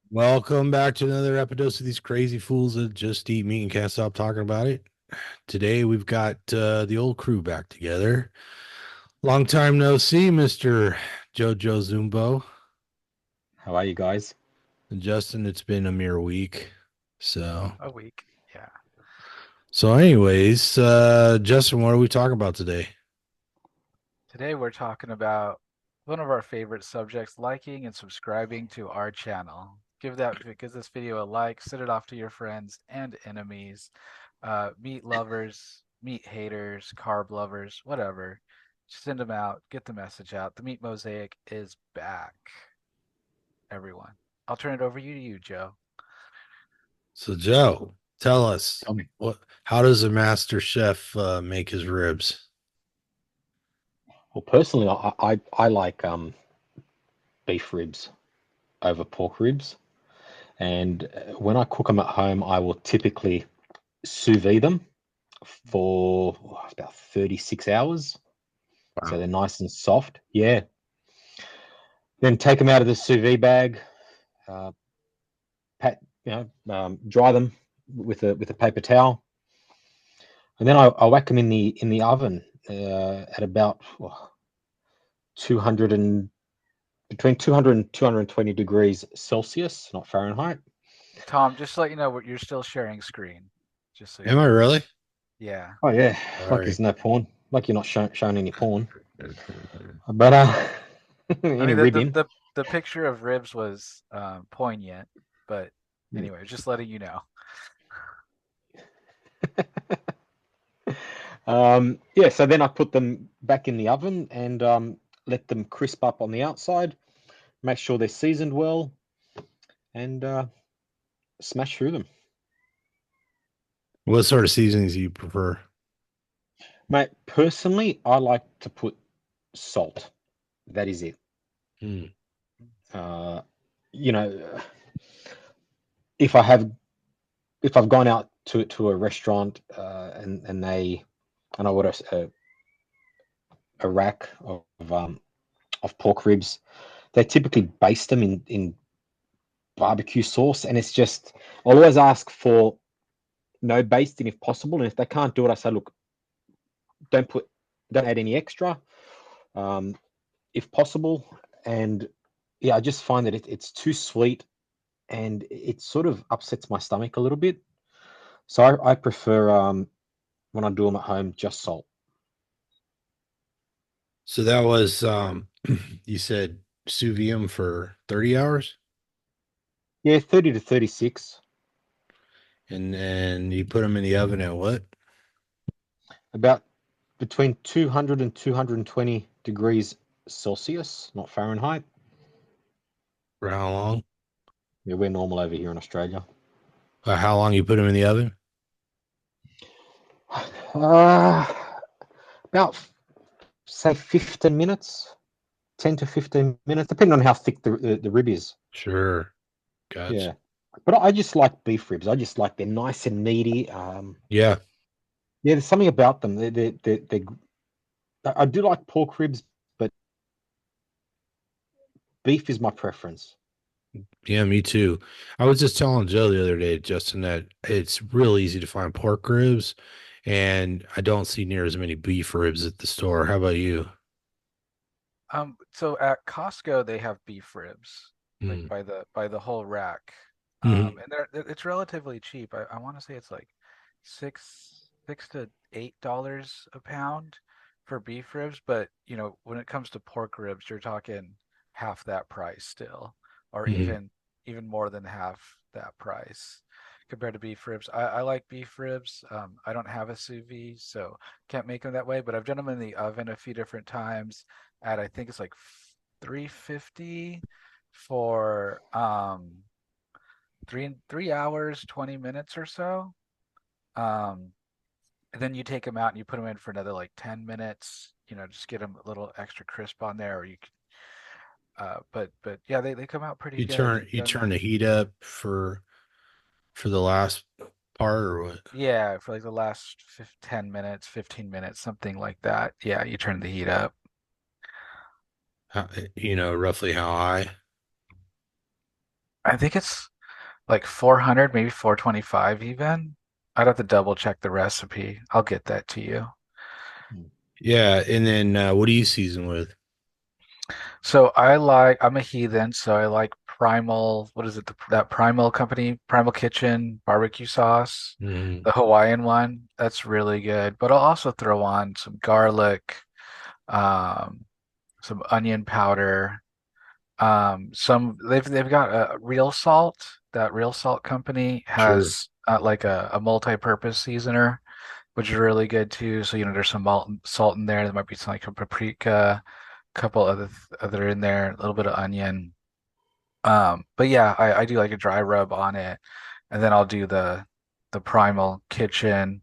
Welcome back to another Epidose of these crazy fools that just eat meat and can't stop talking about it. Today we've got the old crew back together. Long time no see, Mr. Jojo Zumbo. How are you guys? And Justin, it's been a mere week. So A week. Yeah. Justin, what are we talking about today? Today we're talking about one of our favorite subjects, liking and subscribing to our channel. Give this video a like, send it off to your friends and enemies, meat lovers, meat haters, carb lovers, whatever. Send them out, get the message out. The Meat Mosaic is back, everyone. I'll turn it over to you, Joe. So Joe, tell us Tell me. how does a master chef make his ribs? Well, personally, I like beef ribs over pork ribs, and when I cook them at home, I will typically sous vide them for about 36 hours, so Wow. they're nice and soft. Yeah. Then take them out of the sous vide bag, uh, dry them with a paper towel, and then I whack them in the oven at about 200 and between 200 and 220 degrees Celsius, not Fahrenheit. Tom, just to let you know, you're still sharing screen, just so you Am I know. really? Yeah. Oh yeah, like Sorry. there's no porn, like you're not showing any porn. But I any mean, the the ribbing. the, the picture of ribs was poignant, but anyway, just letting you know. Yeah, so then I put them back in the oven and let them crisp up on the outside. Make sure they're seasoned well, and smash through them. What sort of seasonings do you prefer? Mate, personally, I like to put salt. That is it. Hmm. Uh, you know, if I have if I've gone out to a restaurant and they and I order a rack of pork ribs, they typically baste them in barbecue sauce, and it's just I'll always ask for no basting if possible, and if they can't do it, I say, look, don't put don't add any extra, um, if possible. And yeah, I just find that it's too sweet and it sort of upsets my stomach a little bit. So I prefer when I do them at home, just salt. So that was you said sous vide 'em for 30 hours Yeah, 30 to 36, and then you put them in the oven at what? about between 200 and 220 degrees Celsius, not Fahrenheit. For how long? Yeah, we're normal over here in Australia. How long you put them in the oven? Uh, about say 15 minutes, 10 to 15 minutes, depending on how thick the rib is. Sure. Gotcha. Yeah. But I just like beef ribs. I just like they're nice and meaty. Yeah. Yeah, there's something about them. I do like pork ribs, but beef is my preference. Yeah, me too. I was just telling Joe the other day, Justin, that it's real easy to find pork ribs, and I don't see near as many beef ribs at the store. How about you? So at Costco they have beef ribs, like Mm. by the whole rack. Hmm. And it's relatively cheap. I want to say it's like six to $8 a pound for beef ribs, but when it comes to pork ribs, you're talking half that price still, or Hmm. even more than half that price compared to beef ribs. I like beef ribs. I don't have a sous vide, so can't make them that way, but I've done them in the oven a few different times at I think it's like 350 for 3 hours 20 minutes or so. Um, and then you take them out and you put them in for another like 10 minutes. Just get them a little extra crisp on there. Or you, but yeah, they come out pretty You good. turn You've you done turn that. the heat up for the last part or what? Yeah, for like the last 10 minutes, 15 minutes, something like that. Yeah, you turn the heat up. Roughly how high? I think it's like 400, maybe 425 even. I'd have to double check the recipe. I'll get that to you. Yeah, and then what do you season with? So I'm a heathen, so I like Primal, what is it, that Primal company, Primal Kitchen barbecue sauce, Mm, the Hawaiian one. That's really good. But I'll also throw on some garlic, um, some onion powder, some they've got a real salt. That real salt company sure. has like a multi-purpose seasoner, which is really good too. So, there's some salt in there. There might be some like a paprika, couple other in there, a little bit of onion. But yeah, I do like a dry rub on it, and then I'll do the Primal Kitchen.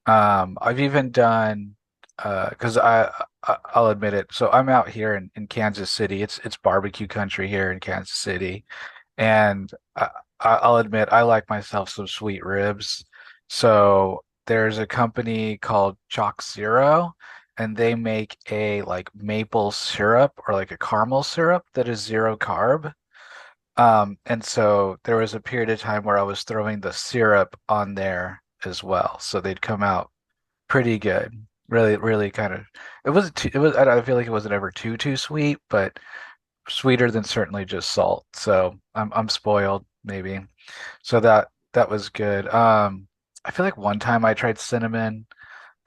I've even done because I'll admit it. So I'm out here in Kansas City. It's barbecue country here in Kansas City, and I'll admit I like myself some sweet ribs. So there's a company called Chalk Zero, and they make a like maple syrup or like a caramel syrup that is zero carb. And so there was a period of time where I was throwing the syrup on there as well. So they'd come out pretty good. Really, really kind of it was I feel like it wasn't ever too sweet, but sweeter than certainly just salt. So I'm spoiled maybe. So that was good. I feel like one time I tried cinnamon.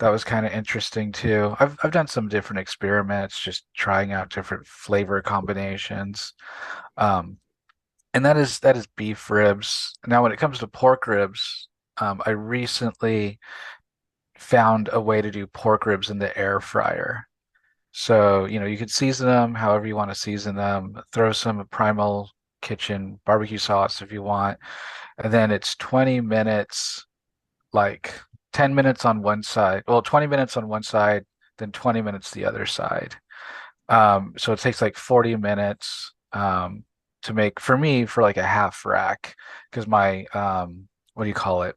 That was kind of interesting too. I've done some different experiments, just trying out different flavor combinations. Um, and that is beef ribs. Now, when it comes to pork ribs, I recently found a way to do pork ribs in the air fryer. So, you could season them however you want to season them. Throw some Primal Kitchen barbecue sauce if you want, and then it's 20 minutes, like 10 minutes on one side. Well, 20 minutes on one side, then 20 minutes the other side. So it takes like 40 minutes to make for me for like a half rack because my what do you call it?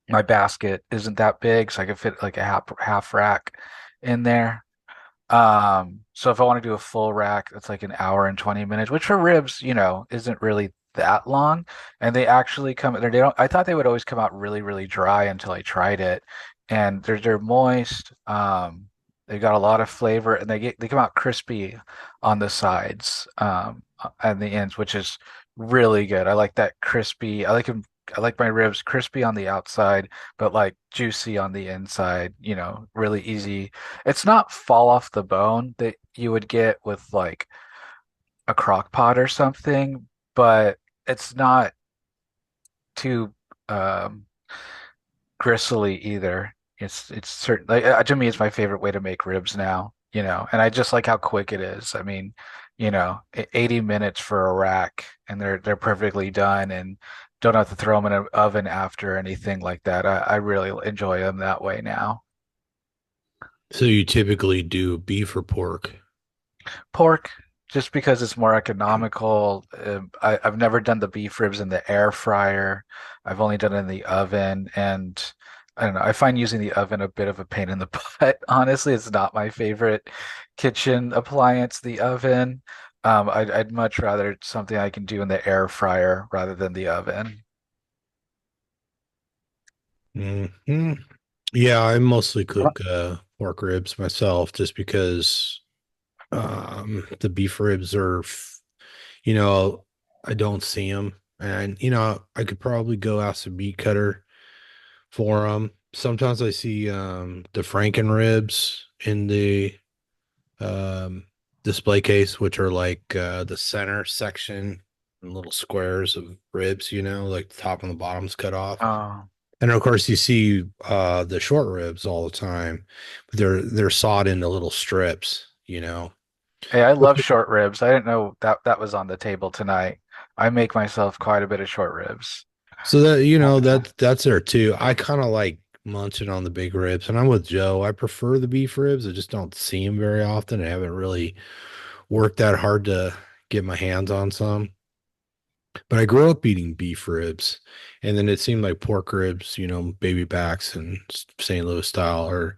My basket isn't that big, so I could fit like a half rack in there. So if I want to do a full rack, that's like an hour and 20 minutes, which for ribs, isn't really that long. And they actually they don't, I thought they would always come out really, really dry until I tried it. And they're moist. They got a lot of flavor and they come out crispy on the sides, and the ends, which is really good. I like that crispy. I like my ribs crispy on the outside, but like juicy on the inside, really easy. It's not fall off the bone that you would get with like a crock pot or something, but it's not too um, gristly either. It's certain like to me, it's my favorite way to make ribs now, and I just like how quick it is. I mean, 80 minutes for a rack, and they're perfectly done, and don't have to throw them in an oven after or anything like that. I really enjoy them that way now. So you typically do beef or pork? Pork, just because it's more economical. I've never done the beef ribs in the air fryer. I've only done it in the oven, and I don't know. I find using the oven a bit of a pain in the butt. Honestly, it's not my favorite kitchen appliance, the oven. I'd much rather something I can do in the air fryer rather than the oven. Hmm. Yeah, I mostly cook pork ribs myself just because the beef ribs are, you know, I don't see them. And, I could probably go ask a meat cutter for them. Sometimes I see the Franken ribs in the um, display case, which are like the center section and little squares of ribs, like the top and the bottom's cut off. Oh, And of course, you see the short ribs all the time, but they're sawed into little strips. hey, I love short ribs. I didn't know that was on the table tonight. I make myself quite a bit of short ribs. So that that's there too. I kind of like munching on the big ribs, and I'm with Joe. I prefer the beef ribs. I just don't see them very often. I haven't really worked that hard to get my hands on some. But I grew up eating beef ribs, and then it seemed like pork ribs, baby backs and St. Louis style, or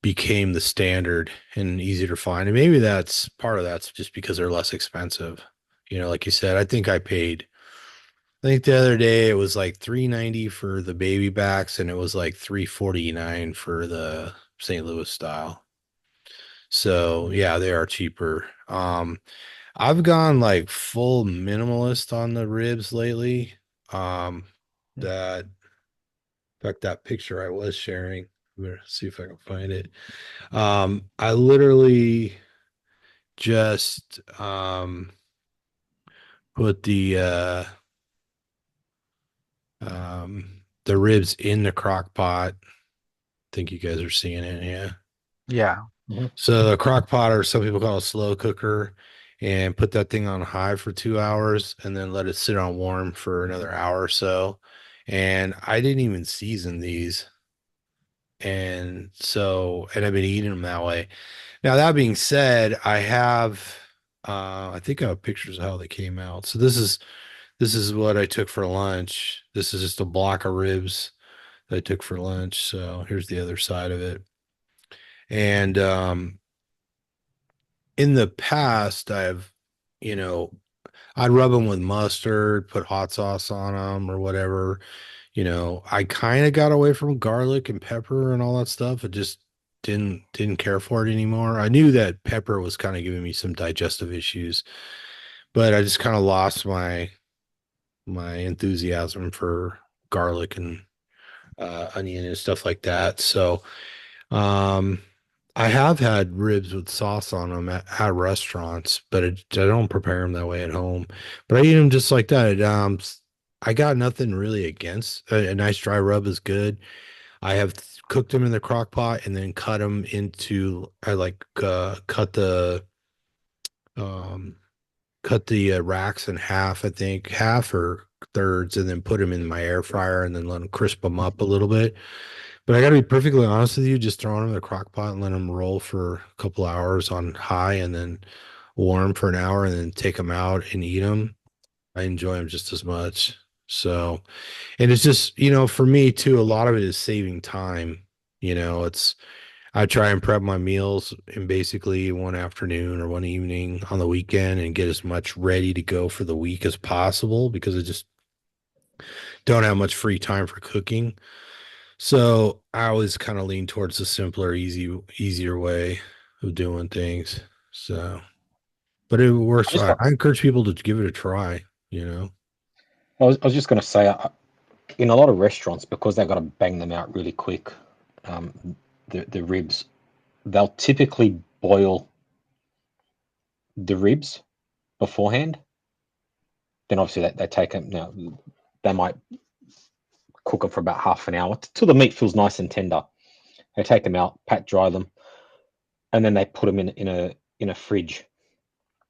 became the standard and easier to find. And maybe that's part of that's just because they're less expensive. Like you said, I think I paid. I think the other day it was like 390 for the baby backs and it was like 349 for the St. Louis style. So yeah, they are cheaper. I've gone like full minimalist on the ribs lately. Um, that in fact that picture I was sharing. Let's see if I can find it. I literally just put the ribs in the crock pot. Think you guys are seeing it, yeah. Yeah. Mhm. So the crock pot, or some people call it a slow cooker, and put that thing on high for 2 hours and then let it sit on warm for another hour or so. And I didn't even season these. And I've been eating them that way. Now, that being said, I think I have pictures of how they came out. So this is what I took for lunch. This is just a block of ribs that I took for lunch. So here's the other side of it. And in the past, you know, I'd rub them with mustard, put hot sauce on them or whatever. I kind of got away from garlic and pepper and all that stuff. I just didn't care for it anymore. I knew that pepper was kind of giving me some digestive issues, but I just kind of lost my enthusiasm for garlic and onion and stuff like that. So, um, I have had ribs with sauce on them at restaurants, but I don't prepare them that way at home. But I eat them just like that. I got nothing really against a nice dry rub is good. I have cooked them in the crock pot and then cut them into. I like um cut the racks in half. I think half or thirds, and then put them in my air fryer and then let them crisp them up a little bit. But I got to be perfectly honest with you, just throwing them in the crock pot and let them roll for a couple hours on high and then warm for an hour and then take them out and eat them. I enjoy them just as much. So, and it's just, for me too, a lot of it is saving time. I try and prep my meals in basically one afternoon or one evening on the weekend and get as much ready to go for the week as possible because I just don't have much free time for cooking. So I always kind of lean towards the simpler, easier way of doing things. So, but it works I just fine. got, I encourage people to give it a try, you know. I was just going to say, in a lot of restaurants, because they've got to bang them out really quick, the ribs, they'll typically boil the ribs beforehand. Then obviously they take them. Now they might cook them for about half an hour till the meat feels nice and tender. They take them out, pat dry them, and then they put them in a fridge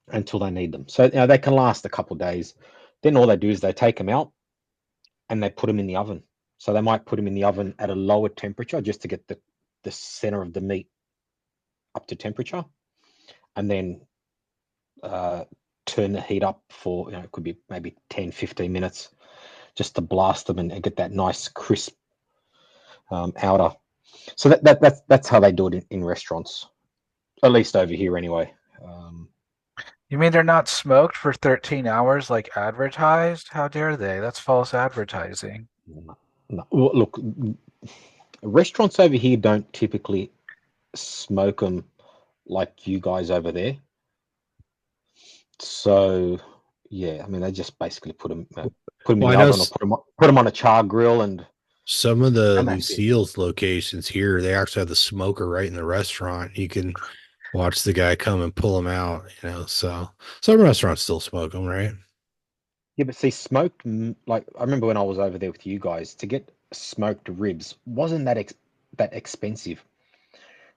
until they need them. So they can last a couple of days. Then all they do is they take them out and they put them in the oven. So they might put them in the oven at a lower temperature just to get the center of the meat up to temperature, and then uh, turn the heat up for, it could be maybe 10, 15 minutes just to blast them and get that nice crisp outer. So that's how they do it in restaurants, at least over here anyway. Um, You mean they're not smoked for 13 hours like advertised? How dare they? That's false advertising. no, no. Look, restaurants over here don't typically smoke them like you guys over there. So yeah, I mean they just basically put them in Well, I the know oven or put them on a char grill some of the and that's it. Lucille's locations here, they actually have the smoker right in the restaurant. You can watch the guy come and pull them out, So some restaurants still smoke them, right? Yeah, but see, smoked like I remember when I was over there with you guys to get smoked ribs wasn't that expensive.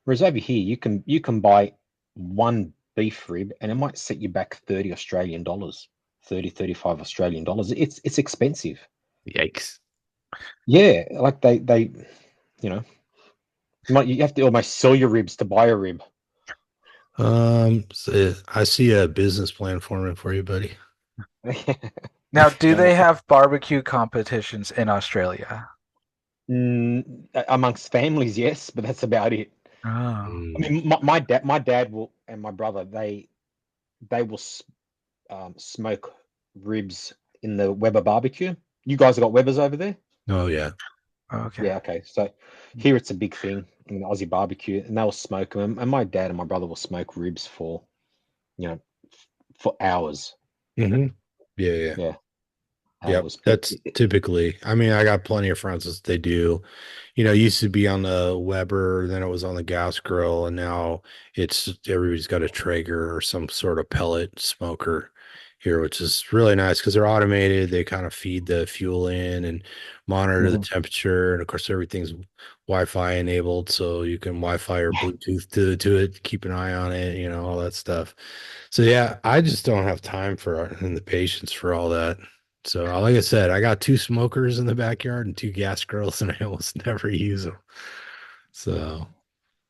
Whereas over here, you can buy one beef rib and it might set you back 30 Australian dollars, 35 Australian dollars. It's expensive. Yikes. Yeah, like they you know you have to almost sell your ribs to buy a rib. So I see a business plan forming for you, buddy. Now, do No, they have barbecue competitions in Australia? amongst families, yes, but that's about it. Oh. I Mm. mean, my dad will and my brother they will smoke ribs in the Weber barbecue. You guys have got Webers over there? Oh yeah. Okay. Yeah, okay. So here it's a big thing in the Aussie barbecue, and they'll smoke them. And my dad and my brother will smoke ribs for, you know, for hours. Yeah, yeah. Yeah, Yep. hours. That's typically, I mean, I got plenty of friends that they do. It used to be on the Weber, then it was on the gas grill, and now it's everybody's got a Traeger or some sort of pellet smoker here, which is really nice because they're automated. They kind of feed the fuel in and monitor the Mhm. temperature. And of course, everything's Wi-Fi enabled, so you can Wi-Fi or Bluetooth to it, keep an eye on it, all that stuff. So yeah, I just don't have time for and the patience for all that. So, like I said, I got two smokers in the backyard and two gas grills, and I almost never use them. So,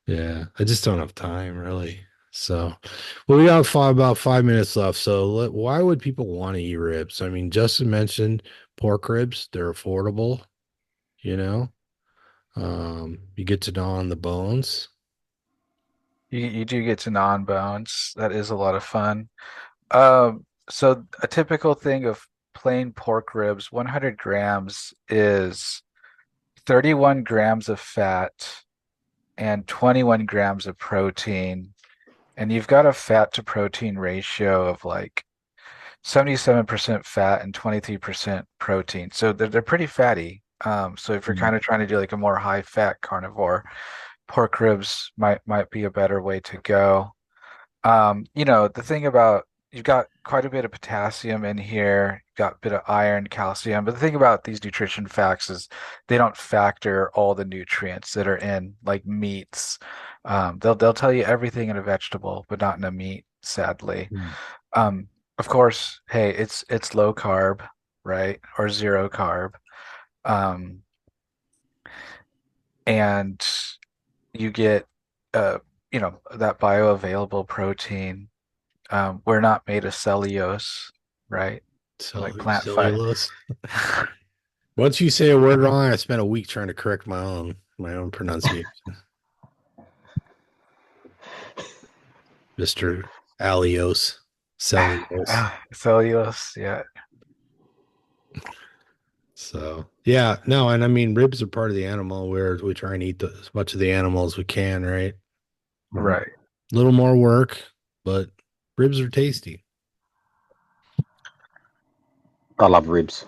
yeah, I just don't have time really. So, well, we got about 5 minutes left. So, why would people want to eat ribs? I mean, Justin mentioned pork ribs; they're affordable. You know, you get to gnaw on the bones. You do get to non-bones. That is a lot of fun. So a typical thing of plain pork ribs, 100 grams is 31 grams of fat and 21 grams of protein. And you've got a fat to protein ratio of like 77% fat and 23% protein. So they're pretty fatty. So if you're Mm. kind of trying to do like a more high fat carnivore, pork ribs might be a better way to go. The thing about you've got quite a bit of potassium in here, you've got a bit of iron, calcium, but the thing about these nutrition facts is they don't factor all the nutrients that are in like meats. They'll tell you everything in a vegetable, but not in a meat, sadly. Mm. Um, of course, hey, it's low carb, right? Or zero carb. Um, and you get that bioavailable protein. We're not made of cellulose, right? Like plant fat. Cellulose. Once you say a word wrong, I spent a week trying to correct my own pronunciation. Mr. Alios, cellulose. Cellulose, yeah. So yeah, no, and I mean ribs are part of the animal where we try and eat as much of the animal as we can, right? Mhm. Right. A little more work, but ribs are tasty. I love ribs.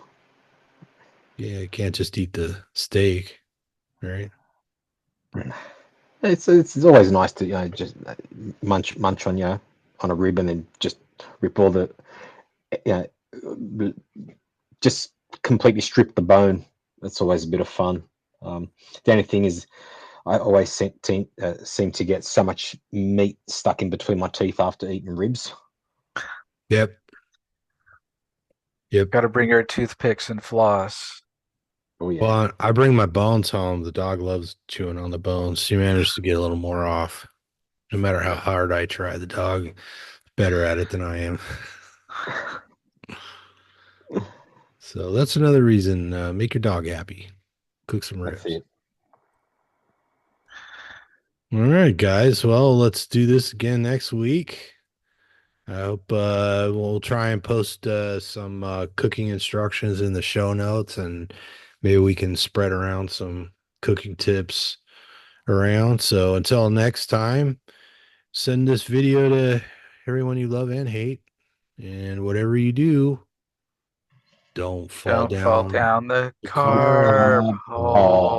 Yeah, you can't just eat the steak, right? It's always nice to just munch on on a rib and then just rip all the you know just completely strip the bone. That's always a bit of fun. The only thing is, I always seem to get so much meat stuck in between my teeth after eating ribs. Yep. Yep. Got to bring your toothpicks and floss. Oh yeah, Well, I bring my bones home. The dog loves chewing on the bones. She managed to get a little more off. No matter how hard I try, the dog is better at it than I am. So that's another reason. Make your dog happy. Cook some that's ribs. it. All right, guys. Well, let's do this again next week. I hope we'll try and post some cooking instructions in the show notes, and maybe we can spread around some cooking tips around. So until next time, send this video to everyone you love and hate. And whatever you do, don't fall Don't fall down down the the carb carb Carb hole. hole.